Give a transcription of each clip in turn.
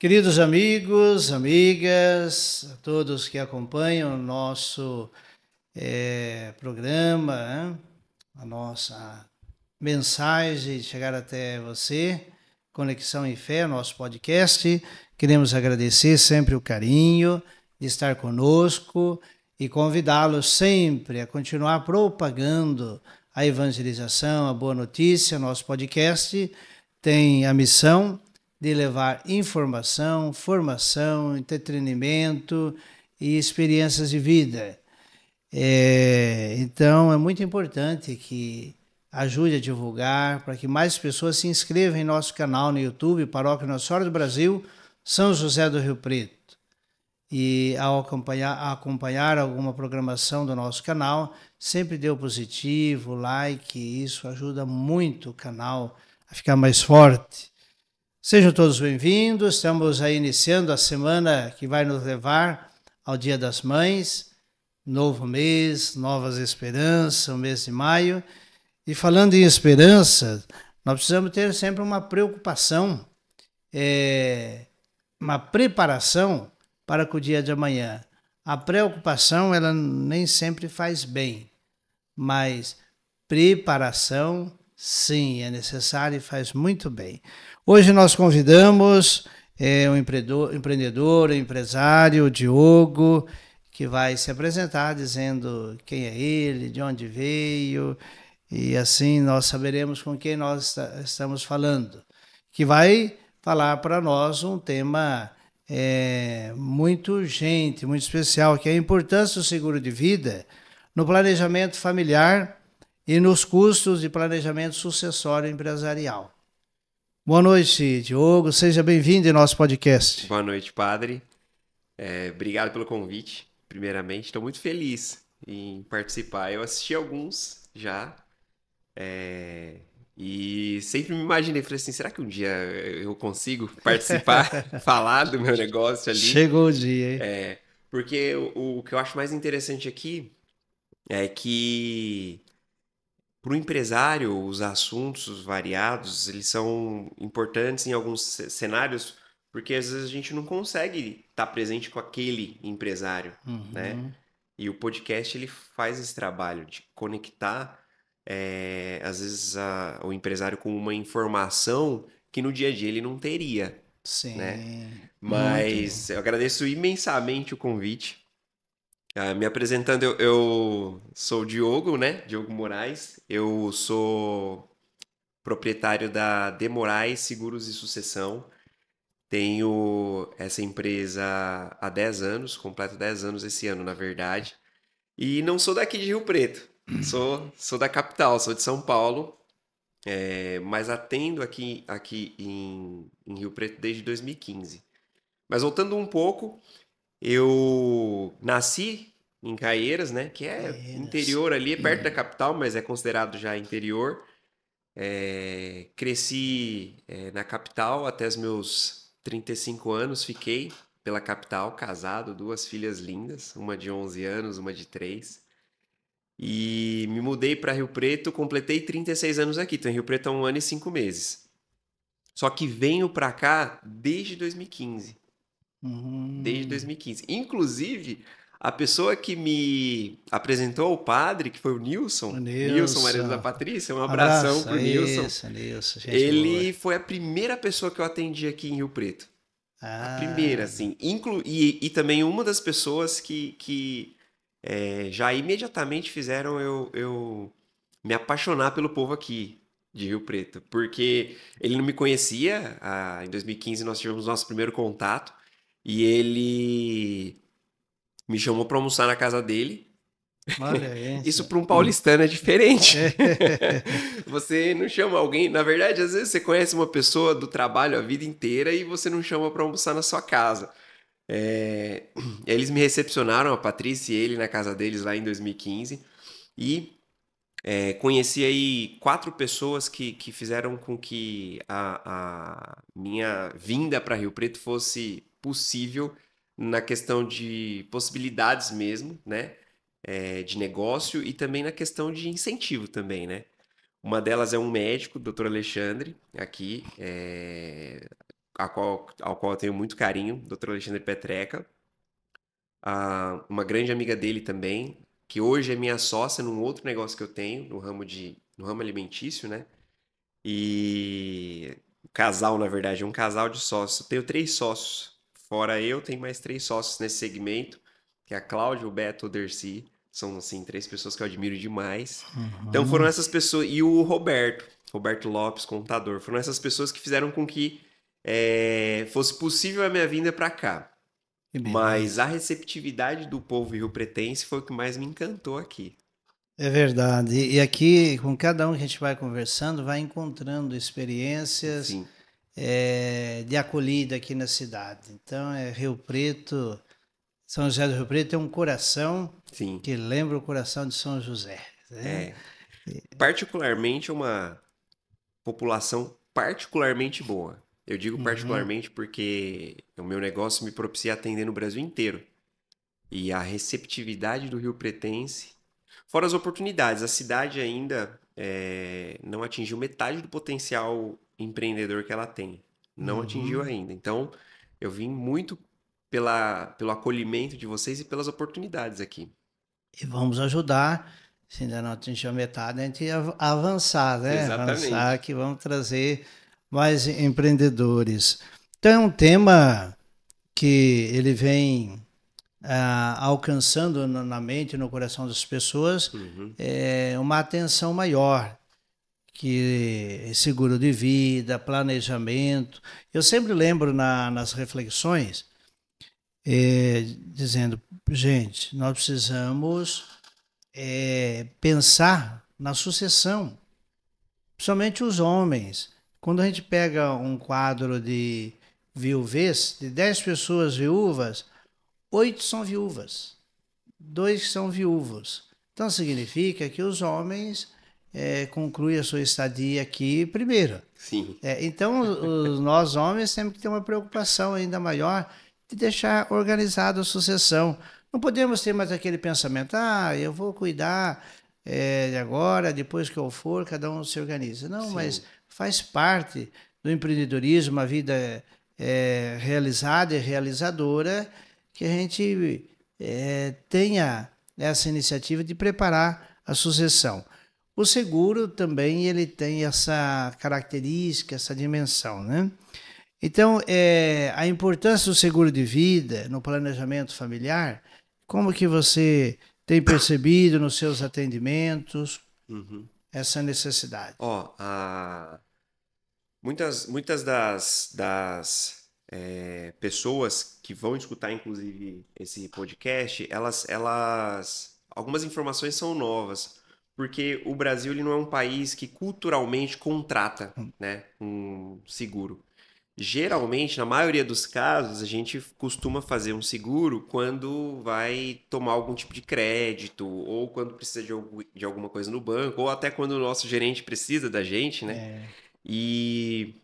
Queridos amigos, amigas, a todos que acompanham o nosso programa, né? A nossa mensagem de chegar até você, Conexão em Fé, nosso podcast. Queremos agradecer sempre o carinho de estar conosco e convidá-los sempre a continuar propagando a evangelização, a boa notícia. Nosso podcast tem a missão de levar informação, formação, entretenimento e experiências de vida. Então é muito importante que ajude a divulgar para que mais pessoas se inscrevam em nosso canal no YouTube, Paróquia Nossa Senhora do Brasil, São José do Rio Preto. E ao acompanhar alguma programação do nosso canal, sempre dê o positivo, like, isso ajuda muito o canal a ficar mais forte. Sejam todos bem-vindos, estamos aí iniciando a semana que vai nos levar ao Dia das Mães, novo mês, novas esperanças, o mês de maio. E falando em esperança, nós precisamos ter sempre uma preocupação, uma preparação para o dia de amanhã. A preocupação, ela nem sempre faz bem, mas preparação, sim, é necessário e faz muito bem. Hoje nós convidamos um empreendedor, empresário, Diogo, que vai se apresentar dizendo quem é ele, de onde veio, e assim nós saberemos com quem nós estamos falando, que vai falar para nós um tema muito urgente, muito especial, que é a importância do seguro de vida no planejamento familiar e nos custos de planejamento sucessório empresarial. Boa noite, Diogo. Seja bem-vindo em nosso podcast. Boa noite, padre. Obrigado pelo convite, primeiramente. Estou muito feliz em participar. Eu assisti alguns já e sempre me imaginei, falei assim, será que um dia eu consigo participar, falar do meu negócio ali? Chegou o dia, hein? Porque o que eu acho mais interessante aqui é que para o empresário, os assuntos variados, eles são importantes em alguns cenários, porque às vezes a gente não consegue estar presente com aquele empresário, né? E o podcast, ele faz esse trabalho de conectar, às vezes, o empresário com uma informação que no dia a dia ele não teria, Sim, né? muito Mas eu agradeço imensamente o convite. Me apresentando, eu sou o Diogo, né? Diogo Moraes. Eu sou proprietário da De Moraes Seguros e Sucessão. Tenho essa empresa há 10 anos, completo 10 anos esse ano, na verdade. E não sou daqui de Rio Preto. Sou da capital, sou de São Paulo. Mas atendo aqui em Rio Preto desde 2015. Mas voltando um pouco, eu nasci em Caieiras, né? Que é Caieiras. interior ali, perto da capital, mas é considerado já interior. Cresci na capital até os meus 35 anos, fiquei pela capital, casado, 2 filhas lindas, uma de 11 anos, uma de 3. E me mudei para Rio Preto, completei 36 anos aqui, estou em Rio Preto há 1 ano e 5 meses. Só que venho para cá desde 2015. Desde 2015. Inclusive, a pessoa que me apresentou ao padre, que foi o Nilson, marido da Patrícia, um abração pro Nilson. Isso, Nilson, gente Ele boa. foi a primeira pessoa que eu atendi aqui em Rio Preto. A Ah, primeira, assim. E também uma das pessoas que já imediatamente fizeram eu me apaixonar pelo povo aqui de Rio Preto. Porque ele não me conhecia. Em 2015 nós tivemos nosso primeiro contato. E ele me chamou para almoçar na casa dele. olha aí. Isso para um paulistano é diferente. Você não chama alguém... Na verdade, às vezes você conhece uma pessoa do trabalho a vida inteira e você não chama para almoçar na sua casa. Eles me recepcionaram, a Patrícia e ele, na casa deles lá em 2015. E conheci aí 4 pessoas que fizeram com que a minha vinda para Rio Preto fosse possível na questão de possibilidades mesmo, né? De negócio e também na questão de incentivo também, né? Uma delas é um médico, Dr. Alexandre, aqui. ao qual eu tenho muito carinho, Dr. Alexandre Petreca, uma grande amiga dele também, que hoje é minha sócia num outro negócio que eu tenho, no ramo alimentício, né? E o casal, na verdade, é um casal de sócios. Eu tenho 3 sócios. Fora eu, tem mais 3 sócios nesse segmento, que é a Cláudia, o Beto, o Dercy. São, assim, 3 pessoas que eu admiro demais. Então foram Uhum. essas pessoas. E o Roberto Lopes, contador. Foram essas pessoas que fizeram com que fosse possível a minha vinda para cá. Que Mas a beleza. receptividade do povo rio-pretense foi o que mais me encantou aqui. É verdade. E aqui, com cada um que a gente vai conversando, vai encontrando experiências Sim, de acolhida aqui na cidade. Então, Rio Preto, São José do Rio Preto tem um coração sim. que lembra o coração de São José, né? É. Particularmente é uma população particularmente boa. Eu digo Uhum. particularmente porque o meu negócio me propicia atender no Brasil inteiro. E a receptividade do Rio Pretense, fora as oportunidades, a cidade ainda não atingiu metade do potencial empreendedor que ela tem. Não atingiu Uhum. ainda. Então, eu vim muito pelo acolhimento de vocês e pelas oportunidades aqui. E vamos ajudar, se ainda não atingiu a metade, a gente avançar, né? Avançar Exatamente. que vamos trazer mais empreendedores. Então é um tema que ele vem alcançando na mente, no coração das pessoas, Uhum. uma atenção maior, que é seguro de vida, planejamento. Eu sempre lembro nas reflexões, dizendo, gente, nós precisamos pensar na sucessão, principalmente os homens. Quando a gente pega um quadro de viuvez, de 10 pessoas viúvas, 8 são viúvas, 2 são viúvos. Então significa que os homens concluem a sua estadia aqui primeiro. Sim, Então, nós homens temos que ter uma preocupação ainda maior de deixar organizada a sucessão. Não podemos ter mais aquele pensamento, eu vou cuidar de agora, depois que eu for, cada um se organiza. Não, mas sim. faz parte do empreendedorismo, uma vida realizada e realizadora, que a gente tenha essa iniciativa de preparar a sucessão. O seguro também ele tem essa característica, essa dimensão, né? Então, a importância do seguro de vida no planejamento familiar, como que você tem percebido nos seus atendimentos Uhum. essa necessidade? Ó, muitas das pessoas que vão escutar, inclusive, esse podcast, algumas informações são novas, porque o Brasil ele não é um país que culturalmente contrata, né, um seguro. Geralmente, na maioria dos casos, a gente costuma fazer um seguro quando vai tomar algum tipo de crédito, ou quando precisa de alguma coisa no banco, ou até quando o nosso gerente precisa da gente, né? É, E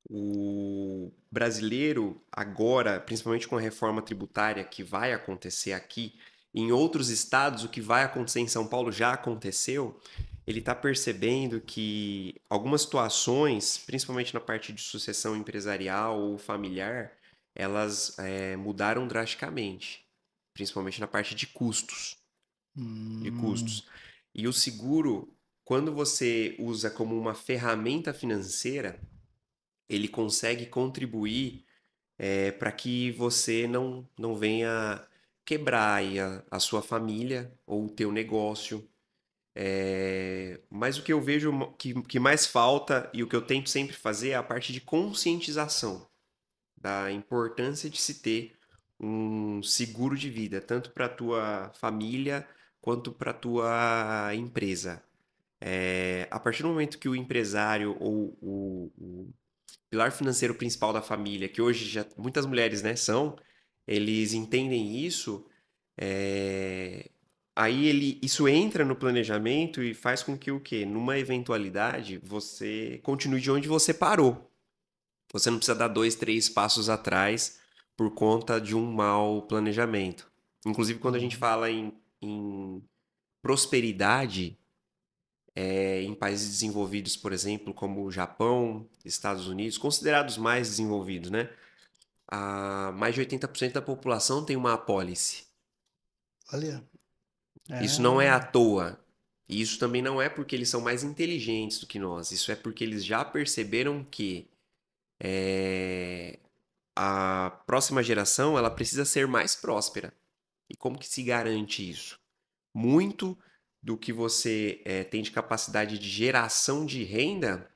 o brasileiro, agora, principalmente com a reforma tributária que vai acontecer aqui, em outros estados, o que vai acontecer em São Paulo já aconteceu, ele está percebendo que algumas situações, principalmente na parte de sucessão empresarial ou familiar, elas mudaram drasticamente, principalmente na parte de custos, de hum, custos. E o seguro, quando você usa como uma ferramenta financeira, ele consegue contribuir para que você não venha quebrar aí a sua família ou o teu negócio. Mas o que eu vejo que mais falta e o que eu tento sempre fazer é a parte de conscientização da importância de se ter um seguro de vida, tanto para a tua família quanto para a tua empresa. A partir do momento que o empresário ou o pilar financeiro principal da família, que hoje já muitas mulheres, né, são, eles entendem isso, é, aí isso entra no planejamento e faz com que o quê? Numa eventualidade, você continue de onde você parou. Você não precisa dar 2, 3 passos atrás por conta de um mau planejamento. Inclusive, quando a gente uhum, fala em prosperidade, em países desenvolvidos, por exemplo, como o Japão, Estados Unidos, considerados mais desenvolvidos, né? Mais de 80% da população tem uma apólice. Olha. Isso não é à É. toa. E isso também não é porque eles são mais inteligentes do que nós. Isso é porque eles já perceberam que a próxima geração ela precisa ser mais próspera. E como que se garante isso? Muito do que você tem de capacidade de geração de renda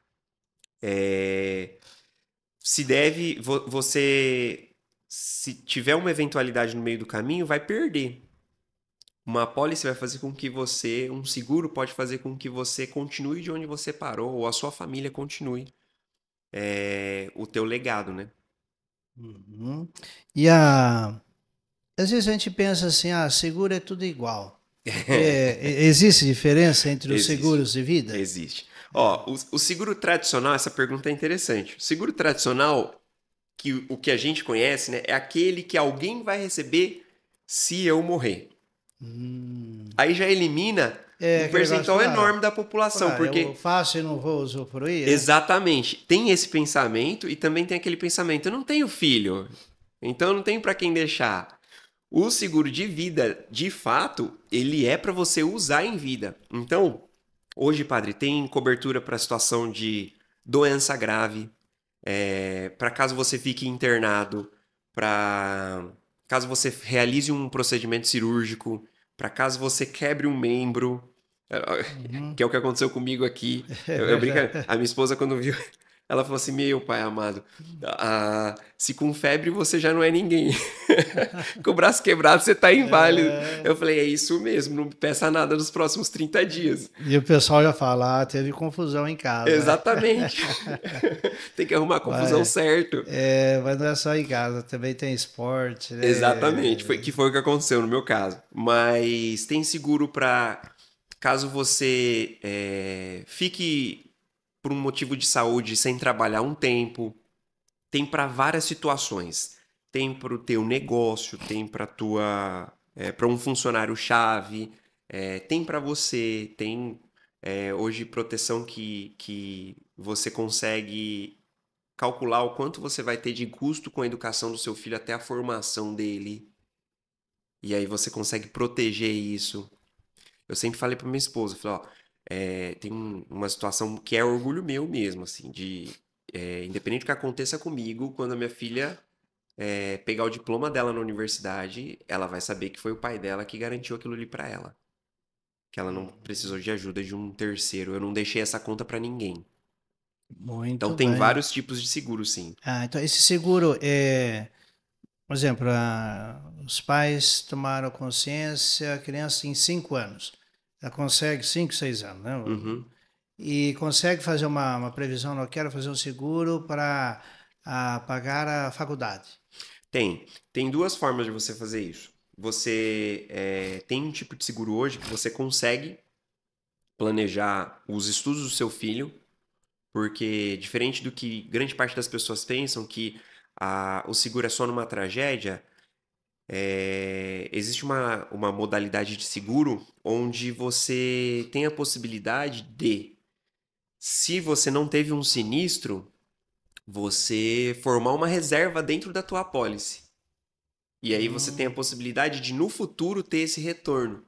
se deve. Você, se tiver uma eventualidade no meio do caminho, vai perder. Uma apólice vai fazer com que você, um seguro pode fazer com que você continue de onde você parou, ou a sua família continue o teu legado, né? Uhum. Às vezes a gente pensa assim, seguro é tudo igual. Existe diferença entre os Existe. seguros de vida? Existe. Ó, o seguro tradicional, essa pergunta é interessante. O seguro tradicional, o que a gente conhece, né, é aquele que alguém vai receber se eu morrer. Hum. Aí já elimina É um aquele negócio de percentual falar, enorme da população, eu porque faço e não vou usufruir, né? exatamente, tem esse pensamento e também tem aquele pensamento, eu não tenho filho, então eu não tenho para quem deixar. O seguro de vida, de fato, ele é para você usar em vida. Então, hoje, padre, tem cobertura para situação de doença grave, para caso você fique internado, para caso você realize um procedimento cirúrgico, para caso você quebre um membro, Uhum. que é o que aconteceu comigo aqui. É Eu brinco, verdade. a minha esposa quando viu, ela falou assim, meu pai amado, se com febre você já não é ninguém. Com o braço quebrado você tá inválido. É, Eu falei, é isso mesmo, não me peça nada nos próximos 30 dias. e o pessoal já fala, teve confusão em casa, né? Exatamente. Tem que arrumar a confusão Mas, certo. mas não é só em casa, também tem esporte, Exatamente, né? foi o que aconteceu no meu caso. Mas tem seguro para caso você fique por um motivo de saúde sem trabalhar um tempo. Tem para várias situações. Tem para o teu negócio, tem para tua, para um funcionário chave, tem para você, tem hoje proteção que você consegue calcular o quanto você vai ter de custo com a educação do seu filho até a formação dele. E aí você consegue proteger isso. Eu sempre falei para minha esposa, falei, ó, tem uma situação que é orgulho meu mesmo, assim, independente do que aconteça comigo, quando a minha filha pegar o diploma dela na universidade, ela vai saber que foi o pai dela que garantiu aquilo ali para ela. Que ela não precisou de ajuda de um terceiro. Eu não deixei essa conta para ninguém. Então Muito tem bem. vários tipos de seguro, sim. Então esse seguro por exemplo, os pais tomaram consciência, a criança tem 5 anos. Ela consegue 5, 6 anos, né? Uhum. E consegue fazer uma previsão, não quero fazer um seguro para pagar a faculdade. Tem duas formas de você fazer isso. Você tem um tipo de seguro hoje que você consegue planejar os estudos do seu filho, porque diferente do que grande parte das pessoas pensam, que o seguro é só numa tragédia, existe uma modalidade de seguro onde você tem a possibilidade de, se você não teve um sinistro, você formar uma reserva dentro da tua apólice. E aí você tem a Hum, possibilidade de, no futuro, ter esse retorno.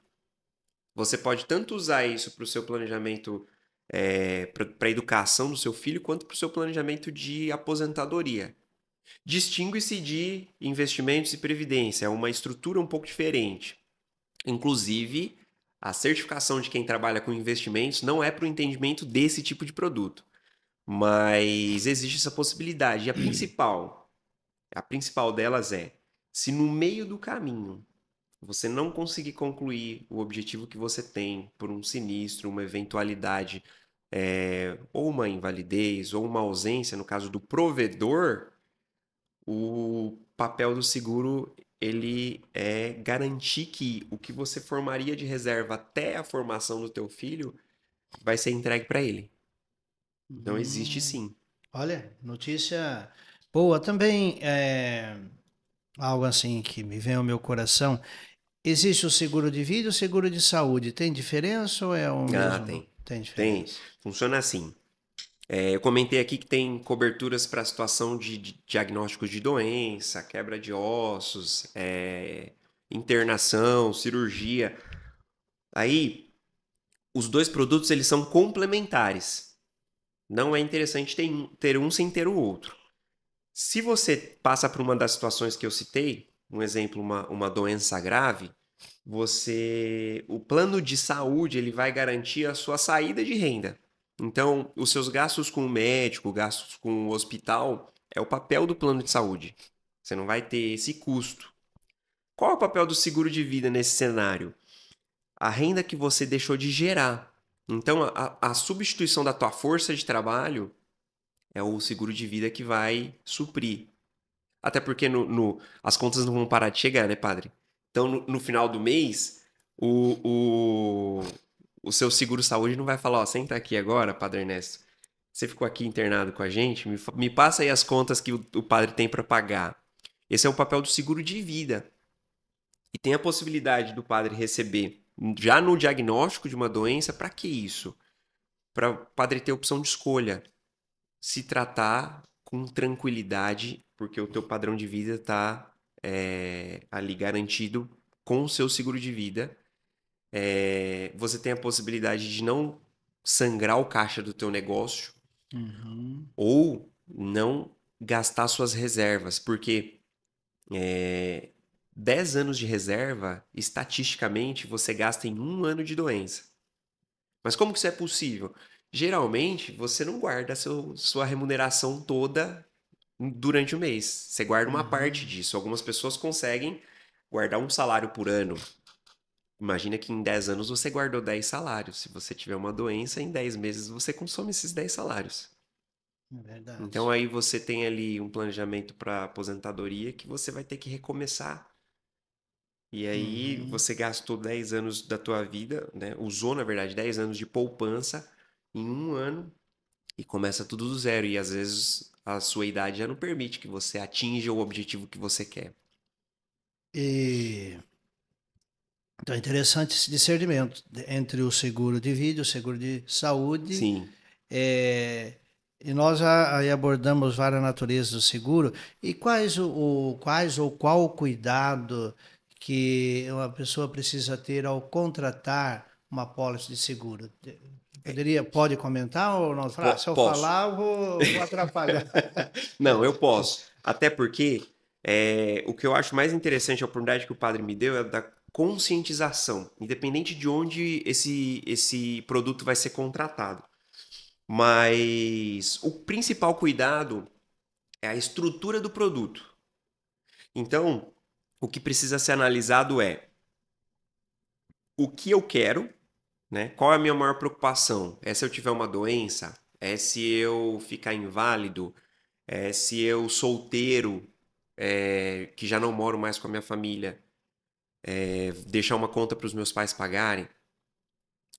Você pode tanto usar isso para o seu planejamento, para a educação do seu filho, quanto para o seu planejamento de aposentadoria. Distingue-se de investimentos e previdência, é uma estrutura um pouco diferente. Inclusive, a certificação de quem trabalha com investimentos não é para o entendimento desse tipo de produto, mas existe essa possibilidade. E a principal delas é, se no meio do caminho você não conseguir concluir o objetivo que você tem por um sinistro, uma eventualidade, ou uma invalidez, ou uma ausência, no caso do provedor, o papel do seguro ele é garantir que o que você formaria de reserva até a formação do teu filho vai ser entregue para ele. Então existe hum. sim. Olha, notícia boa. Também algo assim que me vem ao meu coração. Existe o seguro de vida e o seguro de saúde. Tem diferença ou é o Ah, mesmo? tem. Tem Tem. diferença. Funciona assim. Eu comentei aqui que tem coberturas para situação de diagnóstico de doença, quebra de ossos, internação, cirurgia. Aí, os dois produtos eles são complementares. Não é interessante ter um sem ter o outro. Se você passa por uma das situações que eu citei, um exemplo, uma doença grave, o plano de saúde ele vai garantir a sua saída de renda. Então, os seus gastos com o médico, gastos com o hospital, é o papel do plano de saúde. Você não vai ter esse custo. Qual é o papel do seguro de vida nesse cenário? A renda que você deixou de gerar. Então, a substituição da tua força de trabalho é o seguro de vida que vai suprir. Até porque as contas não vão parar de chegar, né, padre? Então, no final do mês, o, o, o seu seguro-saúde não vai falar, ó, senta aqui agora, padre Ernesto. Você ficou aqui internado com a gente, me passa aí as contas que o padre tem para pagar. Esse é o papel do seguro de vida. E tem a possibilidade do padre receber, já no diagnóstico de uma doença, para que isso? Para o padre ter opção de escolha. Se tratar com tranquilidade, porque o teu padrão de vida está ali garantido com o seu seguro de vida. Você tem a possibilidade de não sangrar o caixa do teu negócio Uhum. ou não gastar suas reservas, porque 10 anos de reserva, estatisticamente, você gasta em um ano de doença. Mas como que isso é possível? Geralmente, você não guarda sua remuneração toda durante o mês. Você guarda uma parte Uhum. disso. Algumas pessoas conseguem guardar um salário por ano. Imagina que em 10 anos você guardou 10 salários. Se você tiver uma doença, em 10 meses você consome esses 10 salários. É verdade. Então aí você tem ali um planejamento para aposentadoria que você vai ter que recomeçar. E aí Uhum. você gastou 10 anos da tua vida, né? Usou, na verdade, 10 anos de poupança em um ano e começa tudo do zero. E às vezes a sua idade já não permite que você atinja o objetivo que você quer. E então é interessante esse discernimento entre o seguro de vida e o seguro de saúde. Sim. É, e nós aí abordamos várias naturezas do seguro. E quais ou qual o cuidado que uma pessoa precisa ter ao contratar uma pólice de seguro? Pode comentar ou não? Falar, se eu Posso. falar, eu vou atrapalhar. Não, eu posso. Até porque o que eu acho mais interessante, a oportunidade que o padre me deu é da conscientização, independente de onde esse produto vai ser contratado. Mas o principal cuidado é a estrutura do produto. Então, o que precisa ser analisado é o que eu quero, né? Qual é a minha maior preocupação? É se eu tiver uma doença? É se eu ficar inválido? É se eu solteiro, que já não moro mais com a minha família, deixar uma conta para os meus pais pagarem?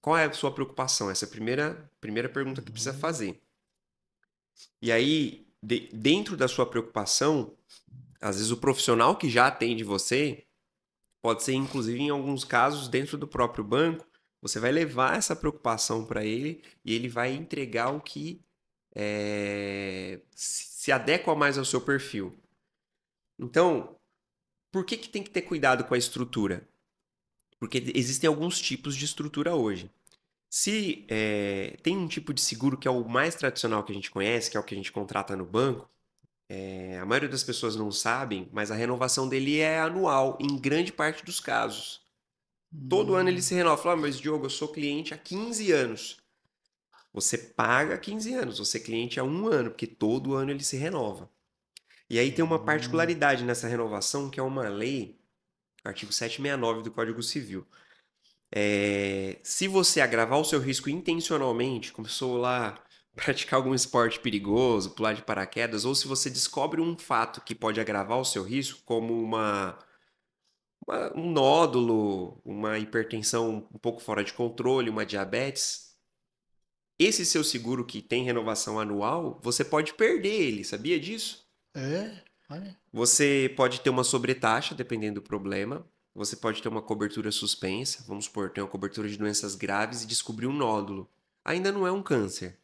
Qual é a sua preocupação? Essa é a primeira pergunta que precisa Uhum. fazer. E aí, dentro da sua preocupação, às vezes o profissional que já atende você pode ser, inclusive, em alguns casos, dentro do próprio banco, você vai levar essa preocupação para ele e ele vai entregar o que se adequa mais ao seu perfil. Então, por que tem que ter cuidado com a estrutura? Porque existem alguns tipos de estrutura hoje. Se tem um tipo de seguro que é o mais tradicional que a gente conhece, que é o que a gente contrata no banco, a maioria das pessoas não sabem, mas a renovação dele é anual, em grande parte dos casos. Todo ano ele Hum. se renova. Fala, mas Diogo, eu sou cliente há 15 anos. Você paga 15 anos, você é cliente há um ano, porque todo ano ele se renova. E aí tem uma Hum. particularidade nessa renovação, que é uma lei, artigo 769 do Código Civil. Se você agravar o seu risco intencionalmente, começou lá a praticar algum esporte perigoso, pular de paraquedas, ou se você descobre um fato que pode agravar o seu risco, como um nódulo, uma hipertensão um pouco fora de controle, uma diabetes, esse seu seguro que tem renovação anual, você pode perder ele, sabia disso? É? Olha. Você pode ter uma sobretaxa, dependendo do problema. Você pode ter uma cobertura suspensa, vamos supor, tem uma cobertura de doenças graves e descobrir um nódulo. ainda não é um câncer.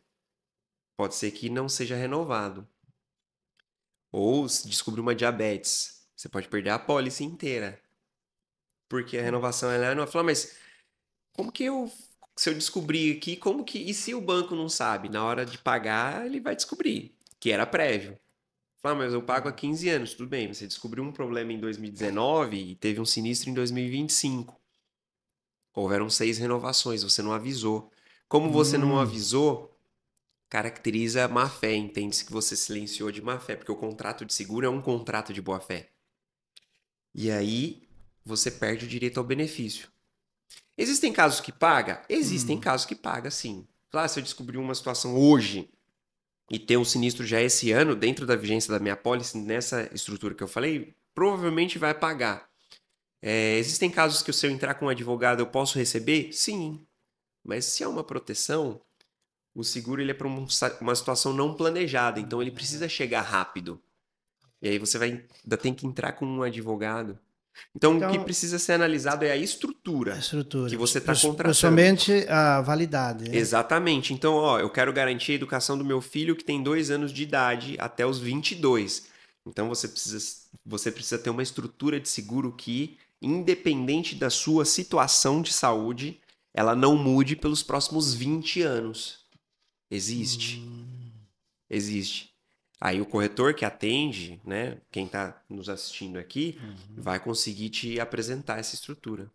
Pode ser que não seja renovado. Ou se descobrir uma diabetes, você pode perder a pólice inteira. Porque a renovação ela não vai falar, mas como que se eu descobrir aqui, como que. E se o banco não sabe? Na hora de pagar, ele vai descobrir, que era prévio. Fala, mas eu pago há 15 anos, tudo bem. Você descobriu um problema em 2019 e teve um sinistro em 2025. Houveram 6 renovações, você não avisou. Como você não Hum, avisou, caracteriza má fé. Entende-se que você silenciou de má fé, porque o contrato de seguro é um contrato de boa fé. E aí você perde o direito ao benefício. Existem casos que paga? Existem hum. casos que paga, sim. Claro, se eu descobrir uma situação hoje e ter um sinistro já esse ano, dentro da vigência da minha pólice, nessa estrutura que eu falei, provavelmente vai pagar. Existem casos que se eu entrar com um advogado eu posso receber? Sim. Mas se é uma proteção, o seguro ele é para uma situação não planejada, então ele precisa chegar rápido. E aí você ainda tem que entrar com um advogado. Então o que Então, precisa ser analisado é a a estrutura que estrutura, você está contratando. principalmente a validade, né? Exatamente. Então, ó, eu quero garantir a educação do meu filho que tem 2 anos de idade até os 22. Então, você precisa ter uma estrutura de seguro que, independente da sua situação de saúde, ela não mude pelos próximos 20 anos. Existe. Hum, Existe. Aí o corretor que atende, né, quem está nos assistindo aqui, uhum. vai conseguir te apresentar essa estrutura.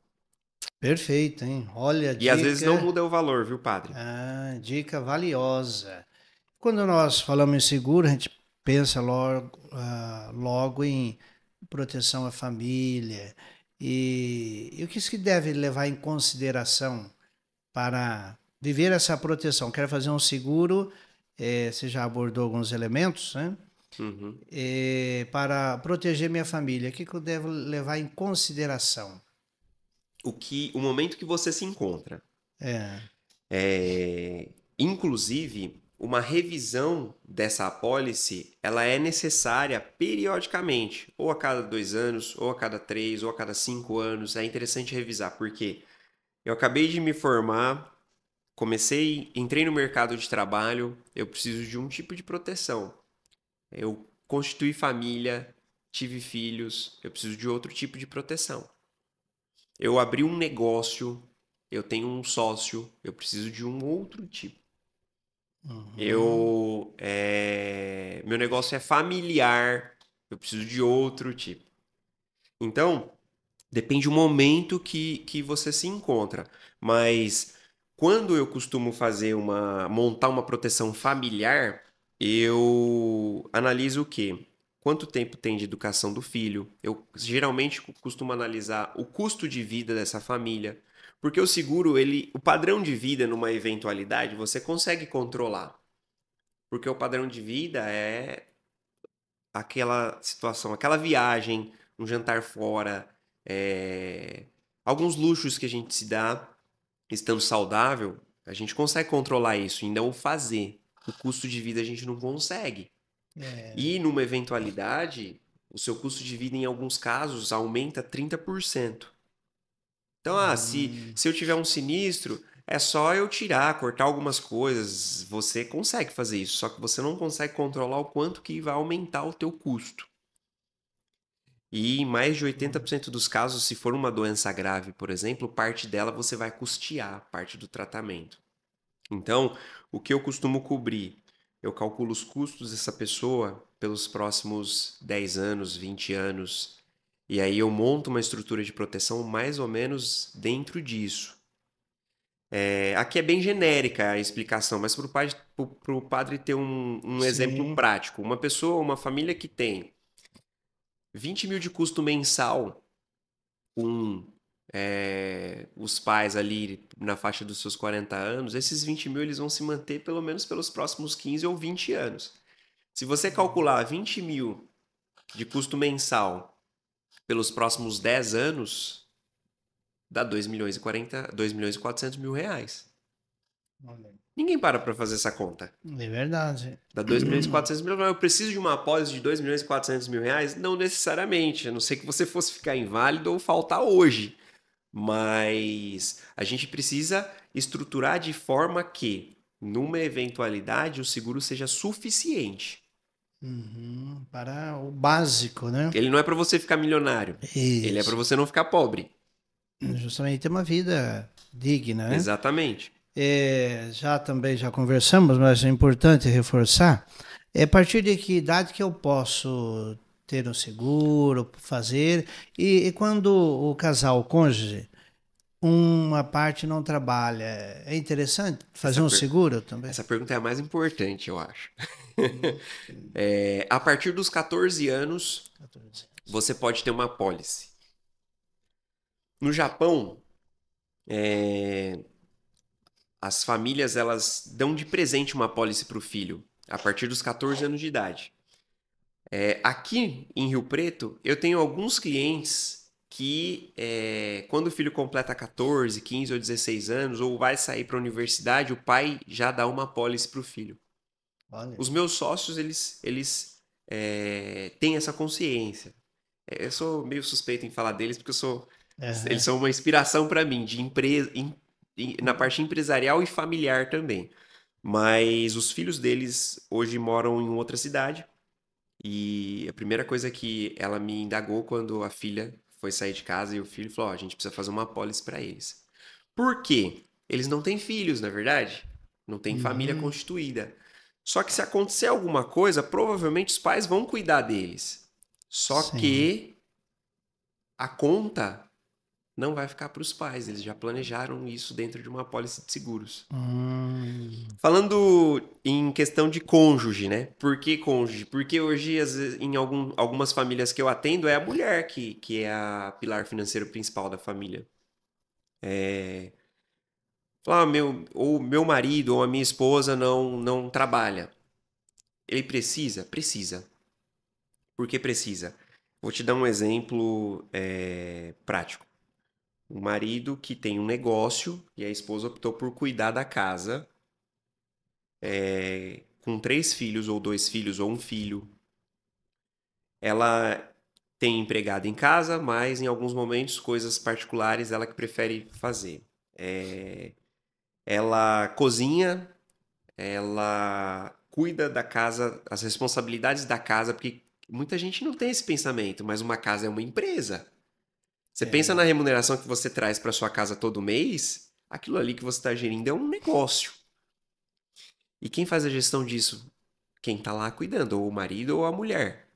Perfeito, hein? Olha a E às vezes não dica, muda o valor, viu, padre? dica valiosa. Quando nós falamos em seguro, a gente pensa logo, logo em proteção à família e o que se deve levar em consideração para viver essa proteção. Quero fazer um seguro, você já abordou alguns elementos, né? Uhum. Para proteger minha família, o que eu devo levar em consideração? O momento que você se encontra. É, Inclusive, uma revisão dessa apólice, ela é necessária periodicamente, ou a cada 2 anos, ou a cada 3, ou a cada 5 anos. É interessante revisar, porque eu acabei de me formar, entrei no mercado de trabalho, eu preciso de um tipo de proteção. Eu constituí família, tive filhos, eu preciso de outro tipo de proteção. Eu abri um negócio, eu tenho um sócio, eu preciso de um outro tipo. uhum, Meu negócio é familiar, eu preciso de outro tipo. Então, depende do momento que você se encontra. Mas quando eu costumo montar uma proteção familiar, eu analiso o quê? Quanto tempo tem de educação do filho? Eu geralmente costumo analisar o custo de vida dessa família, porque o seguro, o padrão de vida numa eventualidade, você consegue controlar. Porque o padrão de vida é aquela situação, aquela viagem, um jantar fora, alguns luxos que a gente se dá estando saudável, a gente consegue controlar isso e não fazer. O custo de vida a gente não consegue. é, E numa eventualidade, o seu custo de vida, em alguns casos, aumenta 30%. Então, se, hum, se eu tiver um sinistro, é só eu tirar, cortar algumas coisas. Você consegue fazer isso, só que você não consegue controlar o quanto que vai aumentar o teu custo. E em mais de 80% dos casos, se for uma doença grave, por exemplo, parte dela você vai custear, parte do tratamento. Então, o que eu costumo cobrir? Eu calculo os custos dessa pessoa pelos próximos 10 anos, 20 anos, e aí eu monto uma estrutura de proteção mais ou menos dentro disso. Aqui é bem genérica a explicação, mas para o padre ter um exemplo sim, prático. Uma pessoa, uma família que tem 20 mil de custo mensal com os pais ali na faixa dos seus 40 anos, esses 20 mil eles vão se manter pelo menos pelos próximos 15 ou 20 anos. Se você calcular 20 mil de custo mensal pelos próximos 10 anos, dá 2 milhões e 400 mil reais. Ninguém para fazer essa conta. é verdade. Dá 2 milhões e 400 mil. Eu preciso de uma apólice de 2 milhões e 400 mil reais? Não necessariamente, a não ser que você fosse ficar inválido ou faltar hoje. Mas a gente precisa estruturar de forma que numa eventualidade, o seguro seja suficiente. Para o básico, né? Ele não é para você ficar milionário. Ele é para Isso. você não ficar pobre. Justamente ter uma vida digna, né? Exatamente. Já também já conversamos, mas é importante reforçar. É a partir de que idade que eu posso ter um seguro, fazer? E quando o casal, o cônjuge, uma parte não trabalha, é interessante fazer Essa, um per- seguro também? essa pergunta é a mais importante, eu acho. Hum, A partir dos 14 anos, 14 anos. você pode ter uma apólice. No Japão, as famílias elas dão de presente uma apólice para o filho a partir dos 14 anos de idade. Aqui em Rio Preto, eu tenho alguns clientes que, quando o filho completa 14, 15 ou 16 anos, ou vai sair para a universidade, o pai já dá uma apólice para o filho. Olha. Os meus sócios, eles têm essa consciência. Eu sou meio suspeito em falar deles, porque eles Aham. são uma inspiração para mim, de empresa, na parte empresarial e familiar também. Mas os filhos deles hoje moram em outra cidade. E a primeira coisa que ela me indagou quando a filha foi sair de casa e o filho falou: Ó, a gente precisa fazer uma apólice para eles. Por quê? Eles não têm filhos, na verdade. Não têm família Uhum. constituída. Só que se acontecer alguma coisa, provavelmente os pais vão cuidar deles. Só Sim. que a conta não vai ficar para os pais. Eles já planejaram isso dentro de uma apólice de seguros. Hum, Falando em questão de cônjuge, né? Por que cônjuge? Porque hoje, às vezes, em algumas famílias que eu atendo, é a mulher que é a pilar financeiro principal da família. Falar, ou meu marido ou a minha esposa não trabalha. Ele precisa? Precisa. Por que precisa? Vou te dar um exemplo prático. Um marido que tem um negócio e a esposa optou por cuidar da casa com 3 filhos, ou 2 filhos, ou um filho. Ela tem empregada em casa, mas em alguns momentos, coisas particulares, ela que prefere fazer. Ela cozinha, ela cuida da casa, as responsabilidades da casa, porque muita gente não tem esse pensamento, mas uma casa é uma empresa. Você pensa na é. remuneração que você traz para sua casa todo mês, aquilo ali que você está gerindo é um negócio. E quem faz a gestão disso? Quem está lá cuidando, ou o marido ou a mulher.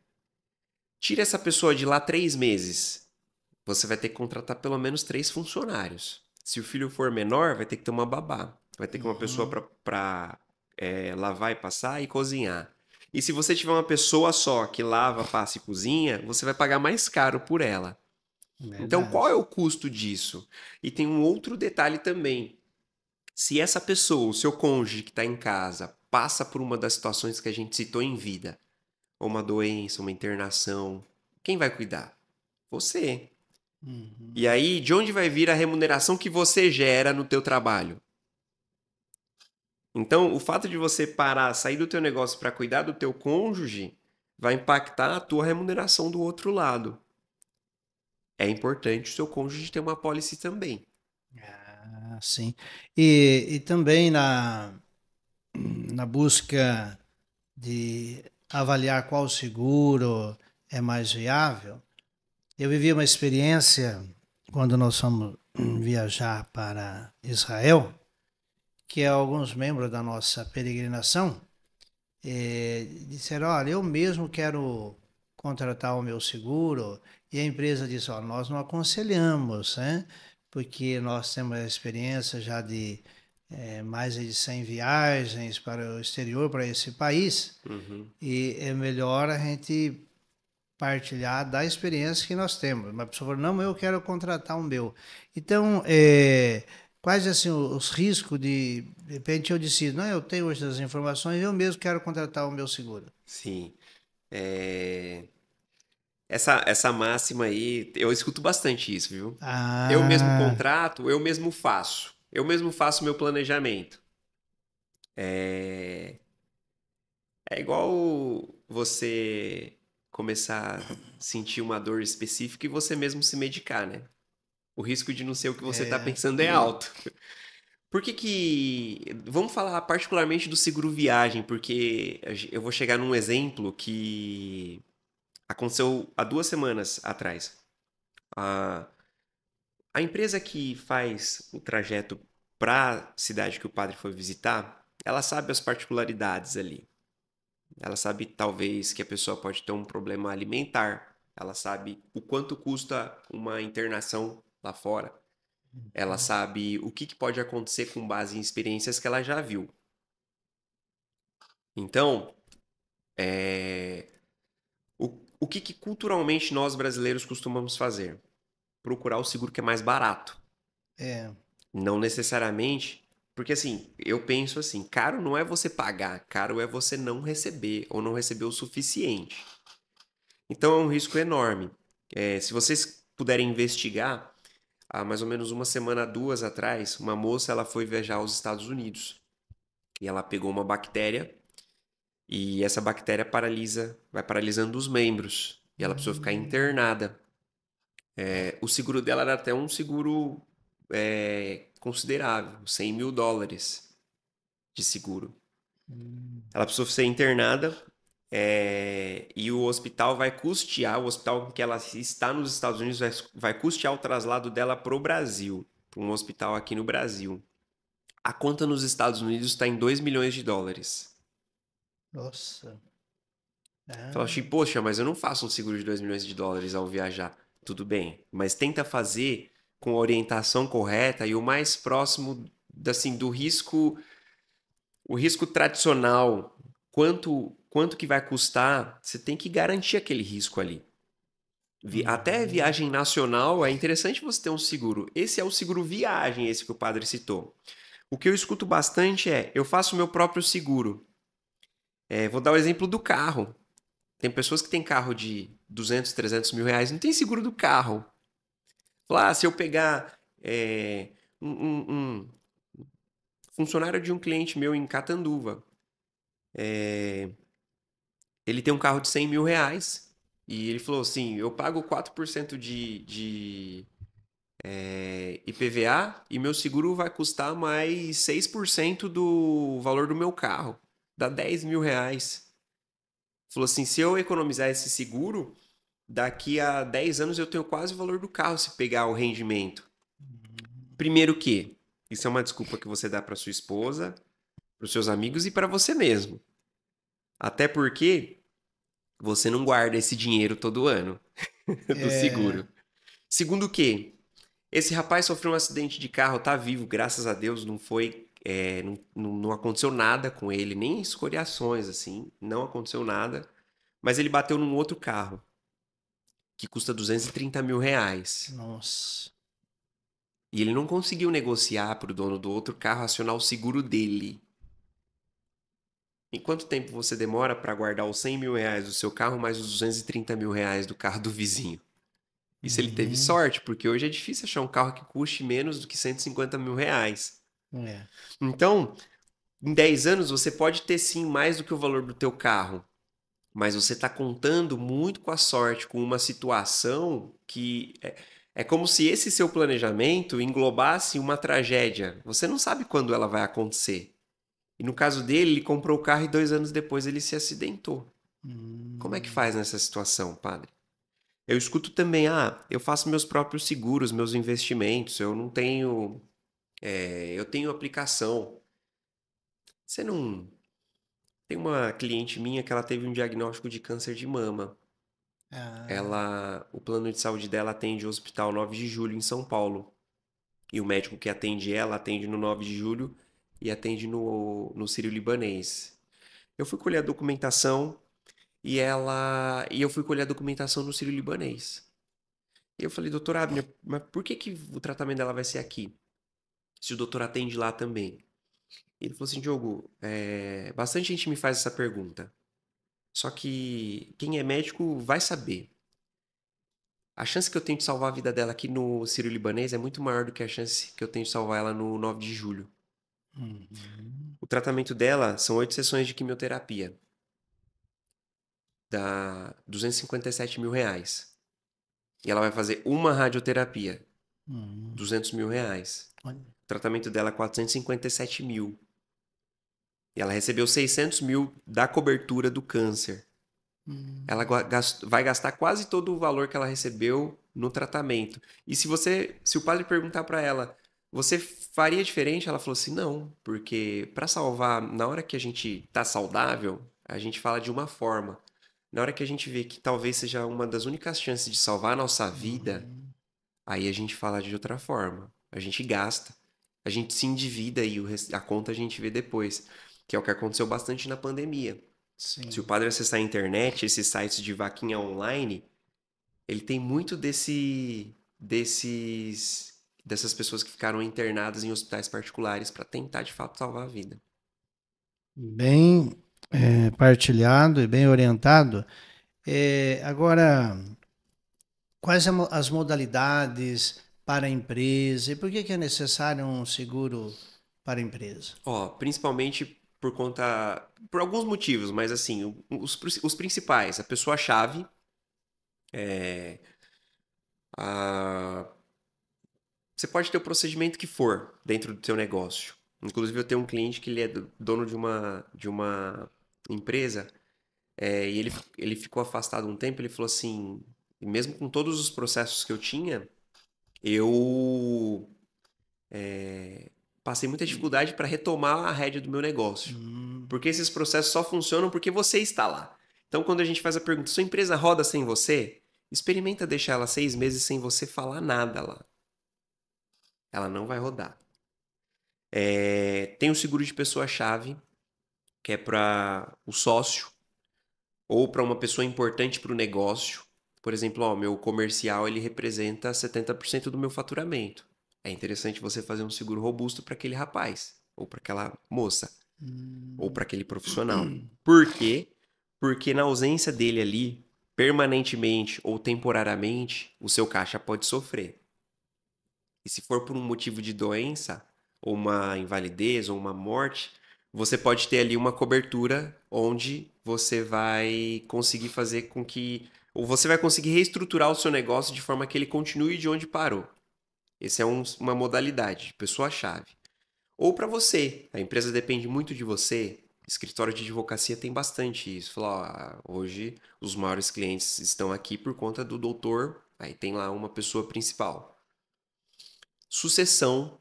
Tira essa pessoa de lá 3 meses. Você vai ter que contratar pelo menos 3 funcionários. Se o filho for menor, vai ter que ter uma babá. Vai ter que ter uma pessoa Uhum. para lavar e passar e cozinhar. E se você tiver uma pessoa só que lava, passa e cozinha, você vai pagar mais caro por ela. Então, qual é Verdade. o custo disso? E tem um outro detalhe também. Se essa pessoa, o seu cônjuge que está em casa, passa por uma das situações que a gente citou em vida, ou uma doença, uma internação, quem vai cuidar? Você. E Uhum. aí, de onde vai vir a remuneração que você gera no teu trabalho? Então, o fato de você parar, sair do teu negócio para cuidar do teu cônjuge, vai impactar a tua remuneração do outro lado. É importante o seu cônjuge ter uma apólice também. Sim. E também na busca de avaliar qual seguro é mais viável, eu vivi uma experiência quando nós fomos viajar para Israel, que alguns membros da nossa peregrinação disseram: olha, eu mesmo quero contratar o meu seguro. E a empresa disse: olha, nós não aconselhamos, né? Porque nós temos a experiência já de mais de 100 viagens para o exterior, para esse país, Uhum. e é melhor a gente partilhar da experiência que nós temos. Mas a pessoa falou: não, eu quero contratar o meu. Então, quais assim os riscos de repente eu decido: não, eu tenho hoje as informações, eu mesmo quero contratar o meu seguro. Sim. É, essa máxima aí, eu escuto bastante isso, viu? Eu mesmo Ah, contrato, eu mesmo faço. Eu mesmo faço meu planejamento. É, é igual você começar a sentir uma dor específica e você mesmo se medicar, né? O risco de não ser o que você está é, pensando é alto. Por que que... Vamos falar particularmente do seguro viagem, porque eu vou chegar num exemplo que aconteceu há 2 semanas atrás. A, a empresa que faz o trajeto para a cidade que o padre foi visitar, ela sabe as particularidades ali. Ela sabe, talvez, que a pessoa pode ter um problema alimentar. Ela sabe o quanto custa uma internação lá fora. Ela sabe o que pode acontecer com base em experiências que ela já viu. Então, o que culturalmente nós brasileiros costumamos fazer? Procurar o seguro que é mais barato. É, Não necessariamente, porque assim, eu penso assim, caro não é você pagar, caro é você não receber ou não receber o suficiente. Então é um risco enorme. Se vocês puderem investigar, há mais ou menos uma semana, 2 atrás, uma moça ela foi viajar aos Estados Unidos e ela pegou uma bactéria e essa bactéria paralisa, vai paralisando os membros e ela precisou ficar internada. O seguro dela era até um seguro considerável, US$ 100.000 de seguro. Ela precisou ser internada e o hospital vai custear, o hospital que ela está nos Estados Unidos vai custear o traslado dela para o Brasil, para um hospital aqui no Brasil. A conta nos Estados Unidos está em US$ 2 milhões. nossa. Fala Ah, assim, poxa, mas eu não faço um seguro de US$ 2 milhões ao viajar. Tudo bem, mas tenta fazer com a orientação correta e o mais próximo assim, do risco, o risco tradicional, quanto que vai custar, você tem que garantir aquele risco ali. Até uhum. viagem nacional é interessante você ter um seguro. Esse é o seguro viagem, esse que o padre citou. O que eu escuto bastante é, eu faço o meu próprio seguro. Vou dar o exemplo do carro. Tem pessoas que têm carro de 200, 300 mil reais, não tem seguro do carro. Falar, se eu pegar um funcionário de um cliente meu em Catanduva, ele tem um carro de 100 mil reais e ele falou assim, eu pago 4% de IPVA e meu seguro vai custar mais 6% do valor do meu carro. Dá 10 mil reais. Falou assim, se eu economizar esse seguro, daqui a 10 anos eu tenho quase o valor do carro se pegar o rendimento. Primeiro que isso é uma desculpa que você dá para sua esposa, para os seus amigos e para você mesmo. Até porque você não guarda esse dinheiro todo ano do É, seguro. Segundo que esse rapaz sofreu um acidente de carro, tá vivo, graças a Deus, não foi, não aconteceu nada com ele, nem escoriações assim, não aconteceu nada. Mas ele bateu num outro carro que custa R$ 230 mil. nossa. E ele não conseguiu negociar para o dono do outro carro acionar o seguro dele. Em quanto tempo você demora para guardar os R$ 100 mil do seu carro mais os R$ 230 mil do carro do vizinho? Isso ele teve Uhum. sorte, porque hoje é difícil achar um carro que custe menos do que R$ 150 mil. É. Então, em 10 anos você pode ter sim mais do que o valor do teu carro, mas você está contando muito com a sorte, com uma situação que é como se esse seu planejamento englobasse uma tragédia. Você não sabe quando ela vai acontecer. E no caso dele, ele comprou o carro e 2 anos depois ele se acidentou. Como é que Hum, faz nessa situação, padre? Eu escuto também, eu faço meus próprios seguros, meus investimentos, eu não tenho, eu tenho aplicação. Você não... Tem uma cliente minha que ela teve um diagnóstico de câncer de mama. ah, O plano de saúde dela atende o Hospital 9 de Julho em São Paulo. E o médico que atende ela atende no 9 de Julho e atende no Sírio-Libanês. Eu fui colher a documentação e eu fui colher a documentação no Sírio-Libanês. E eu falei, doutor Abner, mas por que o tratamento dela vai ser aqui? Se o doutor atende lá também. E ele falou assim, Diogo, bastante gente me faz essa pergunta. Só que quem é médico vai saber. A chance que eu tenho de salvar a vida dela aqui no Sírio-Libanês é muito maior do que a chance que eu tenho de salvar ela no 9 de julho. uhum. O tratamento dela são 8 sessões de quimioterapia. Dá R$ 257 mil. E ela vai fazer uma radioterapia. Uhum. R$ 200 mil. Olha. tratamento dela é 457 mil. E ela recebeu 600 mil da cobertura do câncer. Ela vai gastar quase todo o valor que ela recebeu no tratamento. E se o padre perguntar para ela, você faria diferente? Ela falou assim, não, porque para salvar, na hora que a gente tá saudável, a gente fala de uma forma. Na hora que a gente vê que talvez seja uma das únicas chances de salvar a nossa vida, aí a gente fala de outra forma. A gente gasta, a gente se endivida e a conta a gente vê depois, que é o que aconteceu bastante na pandemia. Sim. Se o padre acessar a internet, esses sites de vaquinha online, ele tem muito dessas pessoas que ficaram internadas em hospitais particulares para tentar de fato salvar a vida. Bem partilhado e bem orientado. Agora, quais as modalidades para a empresa e por que é necessário um seguro para a empresa? Ó, principalmente por alguns motivos, mas assim, os principais, a pessoa-chave, a você pode ter o procedimento que for dentro do seu negócio. Inclusive, eu tenho um cliente que ele é dono de uma empresa, e ele ficou afastado um tempo. Ele falou assim, mesmo com todos os processos que eu tinha, eu passei muita dificuldade para retomar a rédea do meu negócio. Porque esses processos só funcionam porque você está lá. Então, quando a gente faz a pergunta, sua empresa roda sem você? Experimenta deixar ela 6 meses sem você falar nada lá. Ela não vai rodar. Tem o seguro de pessoa-chave, que é para o sócio ou para uma pessoa importante para o negócio. Por exemplo, ó, meu comercial ele representa 70% do meu faturamento. É interessante você fazer um seguro robusto para aquele rapaz, ou para aquela moça, ou para aquele profissional. Por quê? Porque na ausência dele ali, permanentemente ou temporariamente, o seu caixa pode sofrer. E se for por um motivo de doença, ou uma invalidez, ou uma morte, você pode ter ali uma cobertura onde você vai conseguir fazer com que. Ou você vai conseguir reestruturar o seu negócio de forma que ele continue de onde parou. Essa é uma modalidade, pessoa-chave. Ou para você, a empresa depende muito de você. Escritório de advocacia tem bastante isso. Fala, ó, hoje os maiores clientes estão aqui por conta do doutor. Aí tem lá uma pessoa principal. Sucessão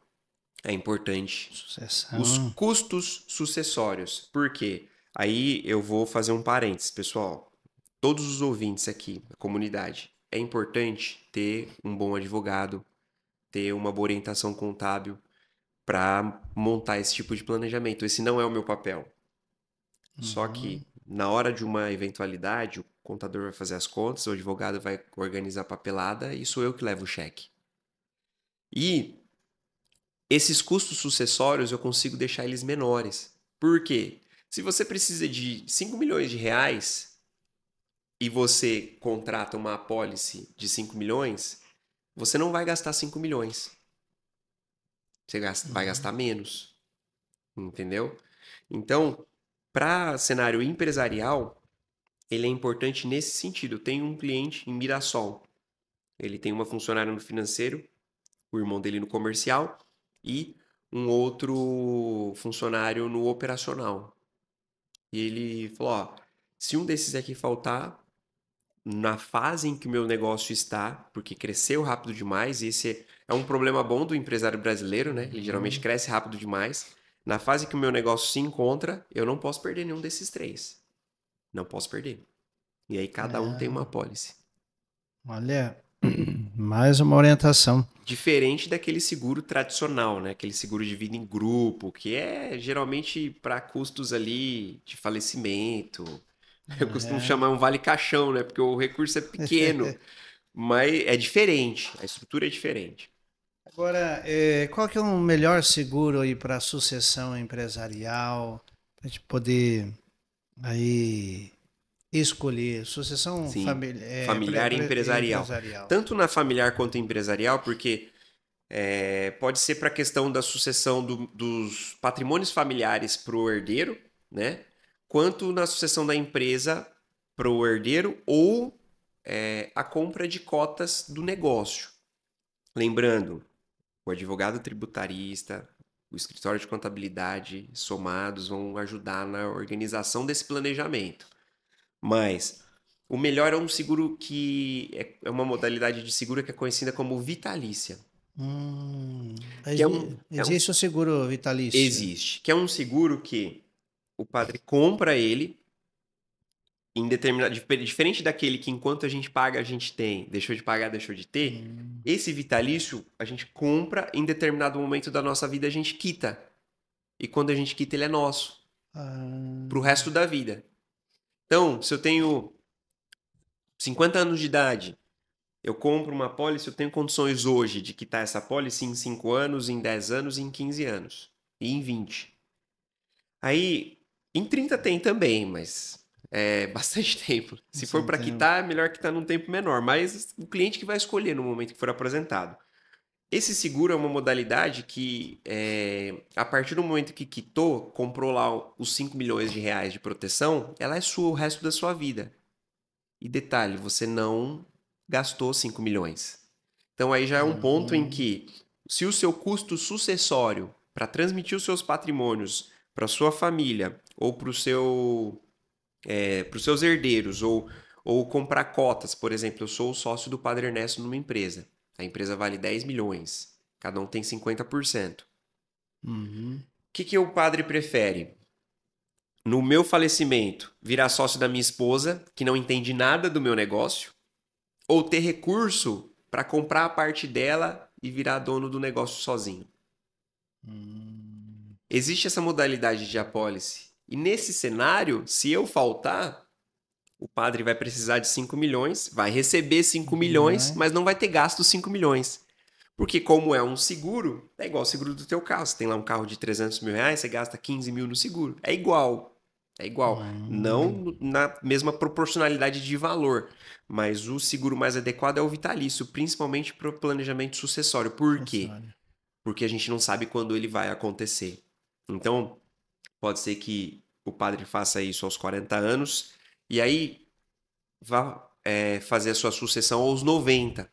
é importante. Os Sucessão. custos sucessórios. Por quê? Aí eu vou fazer um parênteses, pessoal. Todos os ouvintes aqui, a comunidade, é importante ter um bom advogado, ter uma boa orientação contábil para montar esse tipo de planejamento. Esse não é o meu papel. Só que na hora de uma eventualidade, o contador vai fazer as contas, o advogado vai organizar a papelada e sou eu que levo o cheque. E esses custos sucessórios eu consigo deixar eles menores. Por quê? Se você precisa de 5 milhões de reais e você contrata uma apólice de 5 milhões, você não vai gastar 5 milhões. Você vai gastar menos. Entendeu? Então, para cenário empresarial, ele é importante nesse sentido. Eu tenho um cliente em Mirassol. Ele tem uma funcionária no financeiro, o irmão dele no comercial e um outro funcionário no operacional. E ele falou, ó, se um desses aqui faltar, na fase em que o meu negócio está, porque cresceu rápido demais, e esse é um problema bom do empresário brasileiro, né? Ele geralmente cresce rápido demais. Na fase que o meu negócio se encontra, eu não posso perder nenhum desses três. Não posso perder. E aí cada um tem uma apólice. Olha, mais uma orientação. Diferente daquele seguro tradicional, né? Aquele seguro de vida em grupo, que é geralmente para custos ali de falecimento. Eu costumo chamar um vale-caixão, né? Porque o recurso é pequeno, mas é diferente. A estrutura é diferente. Agora, qual que é o melhor seguro aí para sucessão empresarial, para a gente poder aí escolher sucessão Sim, familiar e empresarial. empresarial? Tanto na familiar quanto empresarial, porque pode ser para a questão da sucessão dos patrimônios familiares para o herdeiro, né? Quanto na sucessão da empresa para o herdeiro ou a compra de cotas do negócio. Lembrando, o advogado tributarista, o escritório de contabilidade somados vão ajudar na organização desse planejamento. Mas o melhor é um seguro que é uma modalidade de seguro que é conhecida como vitalícia, Hum, que é um existe o seguro vitalício. existe, que é um seguro que o padre compra ele em determinado diferente daquele que enquanto a gente paga a gente tem, deixou de pagar, deixou de ter. Hum, Esse vitalício a gente compra em determinado momento da nossa vida a gente quita. E quando a gente quita ele é nosso pro ah, resto da vida. Então, se eu tenho 50 anos de idade, eu compro uma pólice, eu tenho condições hoje de quitar essa pólice em 5 anos, em 10 anos, em 15 anos e em 20. Aí, em 30 tem também, mas é bastante tempo. Se for sem para tempo. quitar, é melhor quitar num tempo menor, mas o cliente que vai escolher no momento que for apresentado. Esse seguro é uma modalidade que, a partir do momento que quitou, comprou lá os 5 milhões de reais de proteção, ela é sua o resto da sua vida. E detalhe, você não gastou 5 milhões. Então aí já é um ponto em Uhum. que, se o seu custo sucessório para transmitir os seus patrimônios para sua família ou para os seus herdeiros ou comprar cotas, por exemplo, eu sou o sócio do Padre Ernesto numa empresa. A empresa vale 10 milhões, cada um tem 50%. Uhum. O que o padre prefere? No meu falecimento, virar sócio da minha esposa, que não entende nada do meu negócio, ou ter recurso para comprar a parte dela e virar dono do negócio sozinho? Hum. Existe essa modalidade de apólice. E nesse cenário, se eu faltar, o padre vai precisar de 5 milhões, vai receber 5 5 milhões, milhões. mas não vai ter gasto 5 milhões. Porque como é um seguro, é igual o seguro do teu carro. Você tem lá um carro de 300 mil reais, você gasta 15 mil no seguro. É igual. É igual. Hum. Não na mesma proporcionalidade de valor. Mas o seguro mais adequado é o vitalício, principalmente para o planejamento sucessório. Por quê? Acessório. Porque a gente não sabe quando ele vai acontecer. Então, pode ser que o padre faça isso aos 40 anos e aí vá fazer a sua sucessão aos 90.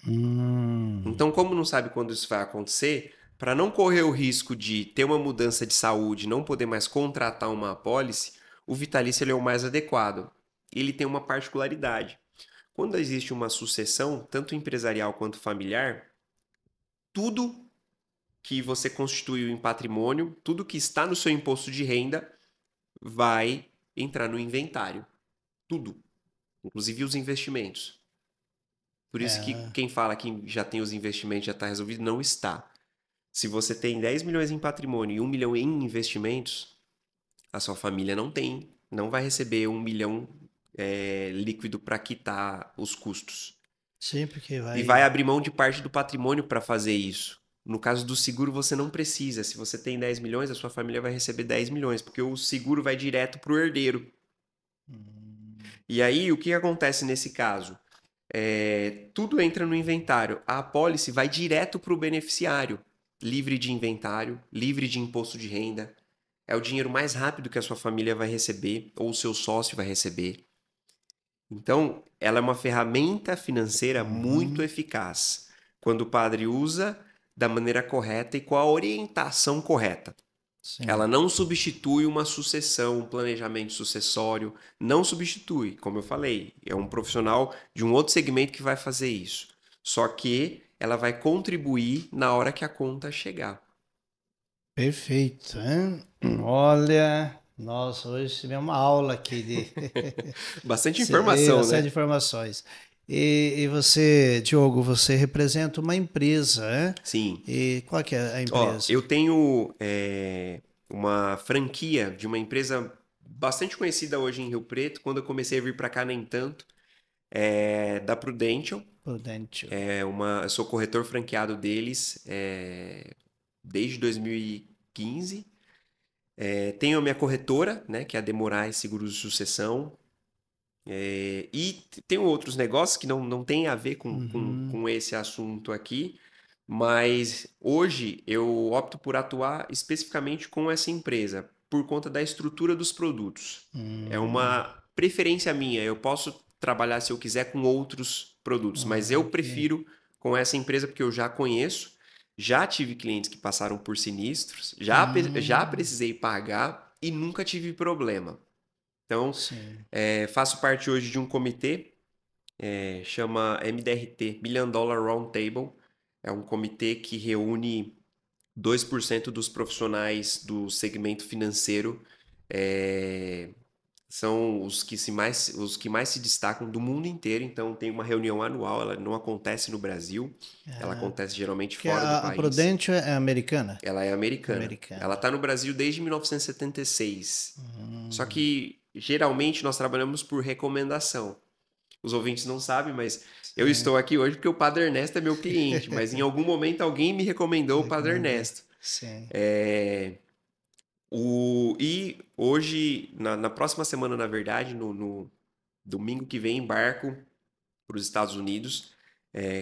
Hum. Então, como não sabe quando isso vai acontecer, para não correr o risco de ter uma mudança de saúde, não poder mais contratar uma apólice, o vitalício ele é o mais adequado. Ele tem uma particularidade. Quando existe uma sucessão, tanto empresarial quanto familiar, tudo que você constituiu em patrimônio, tudo que está no seu imposto de renda, vai entrar no inventário. Tudo, inclusive os investimentos. Por isso que É, quem fala que já tem os investimentos, já está resolvido, não está. Se você tem 10 milhões em patrimônio e 1 milhão em investimentos, a sua família não tem, não vai receber 1 milhão líquido para quitar os custos. sempre que E vai vai. abrir mão de parte do patrimônio para fazer isso. No caso do seguro, você não precisa. Se você tem 10 milhões, a sua família vai receber 10 milhões, porque o seguro vai direto para o herdeiro. Hum. E aí, o que acontece nesse caso? Tudo entra no inventário. A apólice vai direto para o beneficiário, livre de inventário, livre de imposto de renda. É o dinheiro mais rápido que a sua família vai receber ou o seu sócio vai receber. Então, ela é uma ferramenta financeira muito Uhum. eficaz quando o padre usa da maneira correta e com a orientação correta. Ela Sim. não substitui uma sucessão, um planejamento sucessório, não substitui, como eu falei, é um profissional de um outro segmento que vai fazer isso. Só que ela vai contribuir na hora que a conta chegar. Perfeito, hein? Olha, nossa, hoje tivemos uma aula aqui de Bastante informação, bastante né? informações. E você, Diogo, você representa uma empresa, né? Sim. E qual que é a Ó, empresa? eu tenho uma franquia de uma empresa bastante conhecida hoje em Rio Preto. Quando eu comecei a vir para cá, nem tanto. Da Prudential. Prudential. Eu sou corretor franqueado deles desde 2015. Tenho a minha corretora, né, que é a Demorais Seguros de Sucessão. E tenho outros negócios que não tem a ver Uhum. com esse assunto aqui, mas hoje eu opto por atuar especificamente com essa empresa, por conta da estrutura dos produtos. É Hum. uma preferência minha, eu posso trabalhar se eu quiser com outros produtos, mas eu Ok. prefiro com essa empresa porque eu já conheço, Já tive clientes que passaram por sinistros, já precisei pagar e nunca tive problema. Então, sim. faço parte hoje de um comitê, chama MDRT, Million Dollar Round Table. É um comitê que reúne 2% dos profissionais do segmento financeiro, são os que mais se destacam do mundo inteiro. Então, tem uma reunião anual, ela não acontece no Brasil, ela acontece geralmente Que fora do a país. Prudential é americana? Ela é americana. Ela Americana. está no Brasil desde 1976. Só que, geralmente, nós trabalhamos por recomendação. Os ouvintes não sabem, mas eu estou aqui hoje porque o Padre Ernesto é meu cliente, mas em algum momento alguém me recomendou o Padre Recomendei. Ernesto. Sim. E hoje, na próxima semana, na verdade, no domingo que vem, embarco para os Estados Unidos.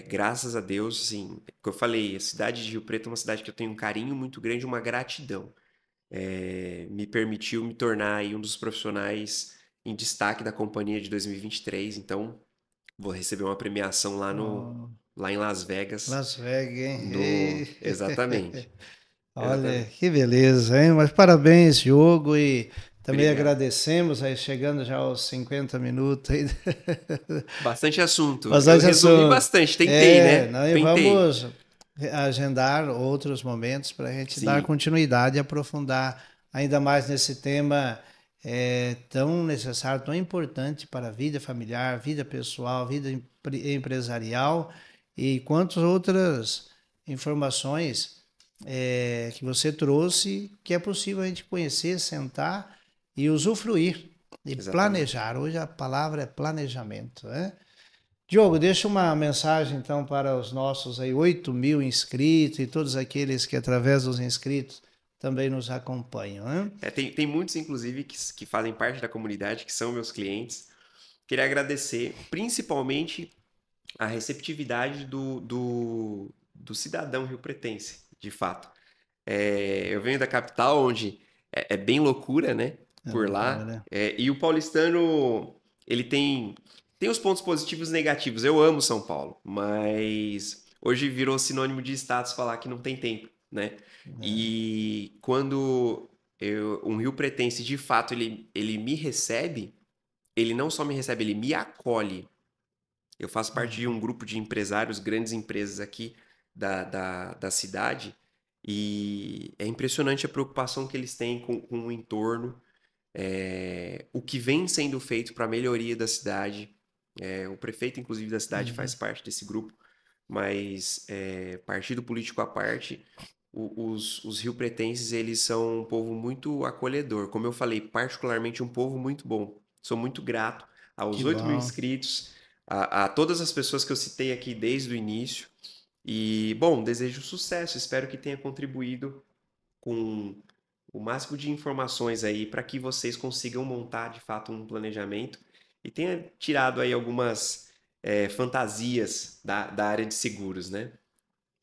Graças a Deus, assim, que eu falei, a cidade de Rio Preto é uma cidade que eu tenho um carinho muito grande, uma gratidão. Me permitiu me tornar aí um dos profissionais em destaque da companhia de 2023. Então, vou receber uma premiação Oh, lá em Las Vegas. Las Vegas, hein? Exatamente. Olha, Exatamente. que beleza, hein? Mas parabéns, Diogo, e também Obrigado. agradecemos aí, chegando já aos 50 minutos aí. Bastante assunto. Eu Bastante resumi assunto. bastante, tentei, né? Não, e Tentei. vamos agendar outros momentos para a gente dar Sim, continuidade e aprofundar ainda mais nesse tema tão necessário, tão importante para a vida familiar, vida pessoal, vida empresarial e quantas outras informações que você trouxe que é possível a gente conhecer, sentar e usufruir e exatamente. planejar. Hoje a palavra é planejamento, né? Diogo, deixa uma mensagem então para os nossos aí 8.000 inscritos e todos aqueles que através dos inscritos também nos acompanham, né? Tem muitos, inclusive, que fazem parte da comunidade, que são meus clientes. Queria agradecer, principalmente, a receptividade do cidadão riopretense, de fato. Eu venho da capital, onde é bem loucura, né? É Por lá. loucura. E o paulistano, ele tem os pontos positivos e negativos. Eu amo São Paulo, mas hoje virou sinônimo de status falar que não tem tempo, né? E quando um riopretense, de fato, ele me recebe, ele não só me recebe, ele me acolhe. Eu faço parte de um grupo de empresários, grandes empresas aqui da cidade, e é impressionante a preocupação que eles têm com o entorno, o que vem sendo feito para a melhoria da cidade. O prefeito, inclusive, da cidade faz parte desse grupo, mas partido político à parte, os riopretenses, eles são um povo muito acolhedor. Como eu falei, particularmente um povo muito bom. Sou muito grato aos Que 8.000 bom. inscritos, a todas as pessoas que eu citei aqui desde o início. E, bom, desejo sucesso. Espero que tenha contribuído com o máximo de informações aí para que vocês consigam montar de fato um planejamento e tenha tirado aí algumas fantasias da área de seguros, né?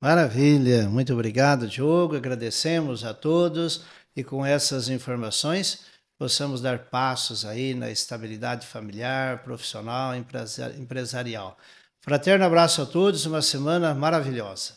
Maravilha. Muito obrigado, Diogo. Agradecemos a todos e com essas informações possamos dar passos aí na estabilidade familiar, profissional, empresarial. Fraterno abraço a todos, uma semana maravilhosa.